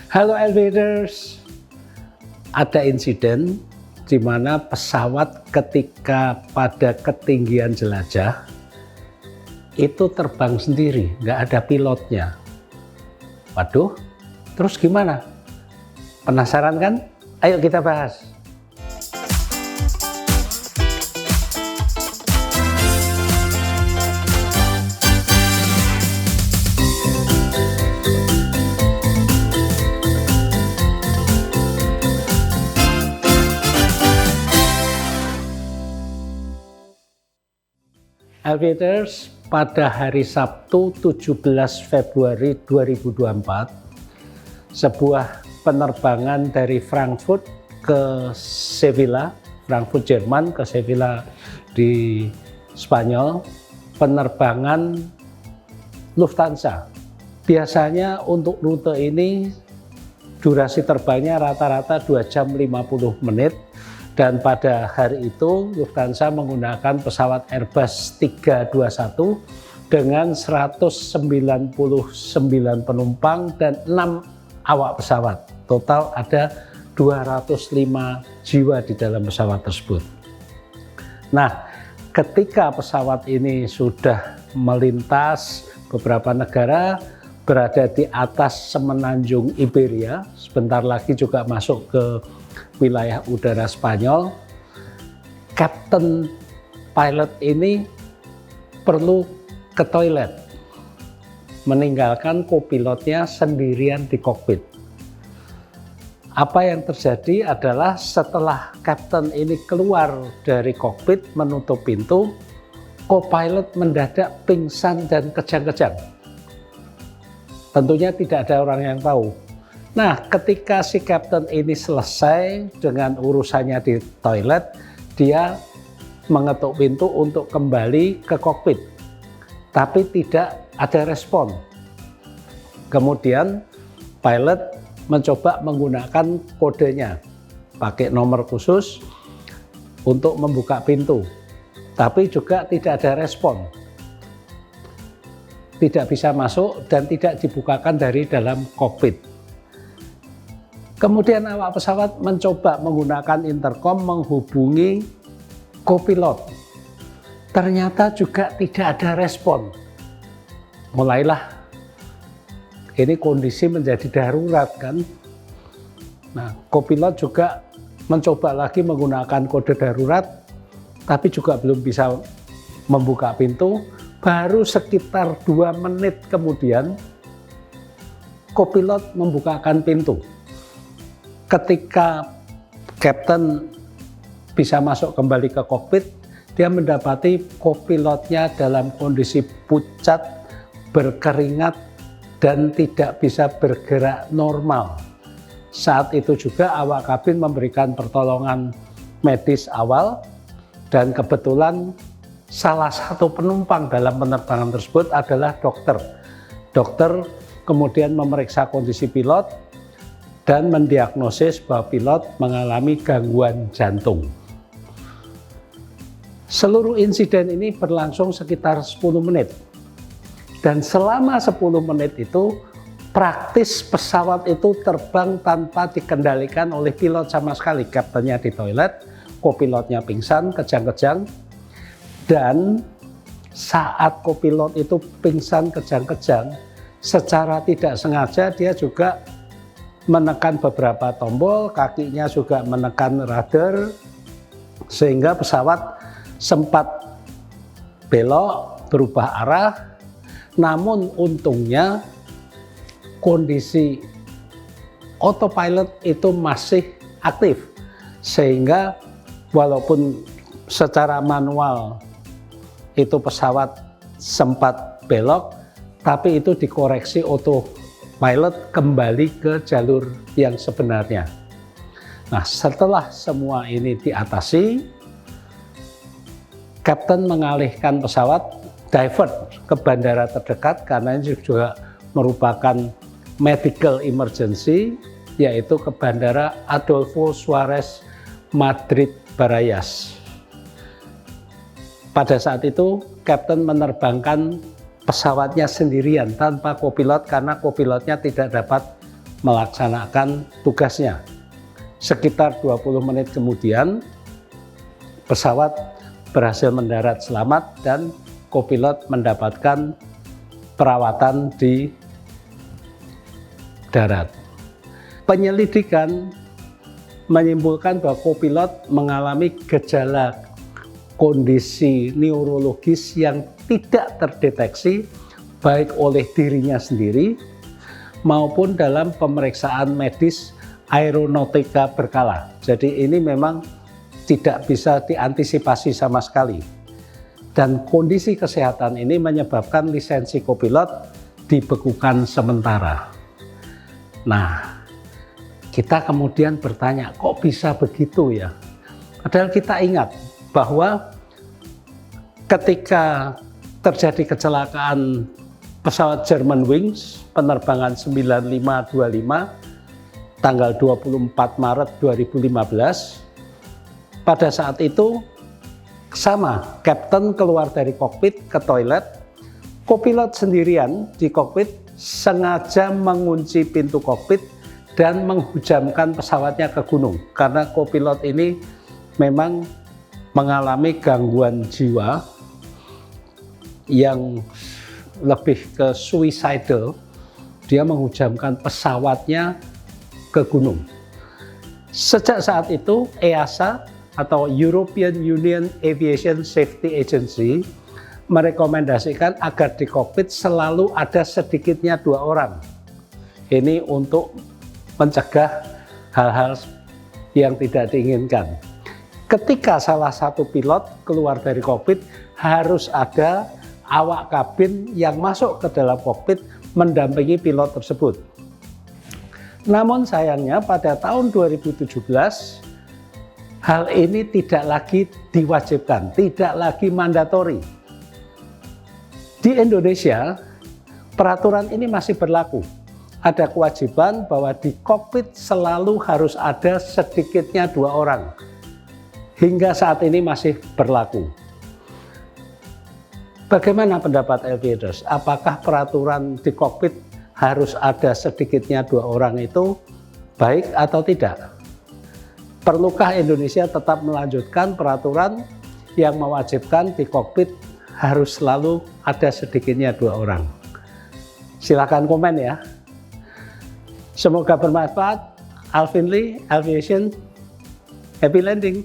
Halo Aviators, ada insiden di mana pesawat ketika pada ketinggian jelajah itu terbang sendiri, nggak ada pilotnya. Waduh, terus gimana? Penasaran kan? Ayo kita bahas. Aviators, pada hari Sabtu 17 Februari 2024, sebuah penerbangan dari Frankfurt ke Sevilla, Frankfurt Jerman ke Sevilla di Spanyol, penerbangan Lufthansa. Biasanya untuk rute ini durasi terbangnya rata-rata 2 jam 50 menit. Dan pada hari itu Lufthansa menggunakan pesawat Airbus 321 dengan 199 penumpang dan 6 awak pesawat. Total ada 205 jiwa di dalam pesawat tersebut. Nah, ketika pesawat ini sudah melintas beberapa negara, berada di atas semenanjung Iberia, sebentar lagi juga masuk ke wilayah udara Spanyol, kapten pilot ini perlu ke toilet, meninggalkan kopilotnya sendirian di kokpit. Apa yang terjadi adalah setelah kapten ini keluar dari kokpit menutup pintu, co-pilot mendadak pingsan dan kejang-kejang. Tentunya tidak ada orang yang tahu. Nah, ketika si kapten ini selesai dengan urusannya di toilet, dia mengetuk pintu untuk kembali ke kokpit, tapi tidak ada respon. Kemudian pilot mencoba menggunakan kodenya, pakai nomor khusus untuk membuka pintu, tapi juga tidak ada respon. Tidak bisa masuk dan tidak dibukakan dari dalam kokpit. Kemudian awak pesawat mencoba menggunakan intercom menghubungi kopilot. Ternyata juga tidak ada respon. Mulailah ini kondisi menjadi darurat kan. Nah, kopilot juga mencoba lagi menggunakan kode darurat, tapi juga belum bisa membuka pintu. Baru sekitar 2 menit kemudian, kopilot membukakan pintu. Ketika kapten bisa masuk kembali ke kokpit, dia mendapati kopilotnya dalam kondisi pucat, berkeringat, dan tidak bisa bergerak normal. Saat itu juga awak kabin memberikan pertolongan medis awal, dan kebetulan salah satu penumpang dalam penerbangan tersebut adalah dokter. Dokter kemudian memeriksa kondisi pilot dan mendiagnosis bahwa pilot mengalami gangguan jantung. Seluruh insiden ini berlangsung sekitar 10 menit. Dan selama 10 menit itu praktis pesawat itu terbang tanpa dikendalikan oleh pilot sama sekali. Kaptennya di toilet, kopilotnya pingsan, kejang-kejang. Dan saat kopilot itu pingsan, kejang-kejang, secara tidak sengaja dia juga menekan beberapa tombol, kakinya juga menekan rudder, sehingga pesawat sempat belok, berubah arah. Namun untungnya kondisi autopilot itu masih aktif, sehingga walaupun secara manual itu pesawat sempat belok, tapi itu dikoreksi autopilot kembali ke jalur yang sebenarnya. Nah, setelah semua ini diatasi, kapten mengalihkan pesawat, divert ke bandara terdekat karena ini juga merupakan medical emergency, yaitu ke bandara Adolfo Suarez Madrid Barajas. Pada saat itu, kapten menerbangkan pesawatnya sendirian tanpa kopilot karena kopilotnya tidak dapat melaksanakan tugasnya. Sekitar 20 menit kemudian, pesawat berhasil mendarat selamat dan kopilot mendapatkan perawatan di darat. Penyelidikan menyimpulkan bahwa kopilot mengalami gejala kondisi neurologis yang tidak terdeteksi baik oleh dirinya sendiri maupun dalam pemeriksaan medis aeronautika berkala. Jadi ini memang tidak bisa diantisipasi sama sekali. Dan kondisi kesehatan ini menyebabkan lisensi kopilot dibekukan sementara. Nah, kita kemudian bertanya, kok bisa begitu ya? Padahal kita ingat bahwa ketika terjadi kecelakaan pesawat Germanwings penerbangan 9525 tanggal 24 Maret 2015, pada saat itu sama, kapten keluar dari kokpit ke toilet, kopilot sendirian di kokpit sengaja mengunci pintu kokpit dan menghujamkan pesawatnya ke gunung karena kopilot ini memang mengalami gangguan jiwa yang lebih ke suicidal. Dia menghujamkan pesawatnya ke gunung. Sejak saat itu EASA atau European Union Aviation Safety Agency merekomendasikan agar di kokpit selalu ada sedikitnya 2 orang. Ini untuk mencegah hal-hal yang tidak diinginkan. Ketika salah satu pilot keluar dari kokpit, harus ada awak kabin yang masuk ke dalam kokpit mendampingi pilot tersebut. Namun sayangnya pada tahun 2017, hal ini tidak lagi diwajibkan, tidak lagi mandatori. Di Indonesia, peraturan ini masih berlaku. Ada kewajiban bahwa di kokpit selalu harus ada sedikitnya 2 orang. Hingga saat ini masih berlaku. Bagaimana pendapat Aviators? Apakah peraturan di kokpit harus ada sedikitnya 2 orang itu baik atau tidak? Perlukah Indonesia tetap melanjutkan peraturan yang mewajibkan di kokpit harus selalu ada sedikitnya 2 orang? Silakan komen ya. Semoga bermanfaat. Alvin Lee, Aviation, happy landing.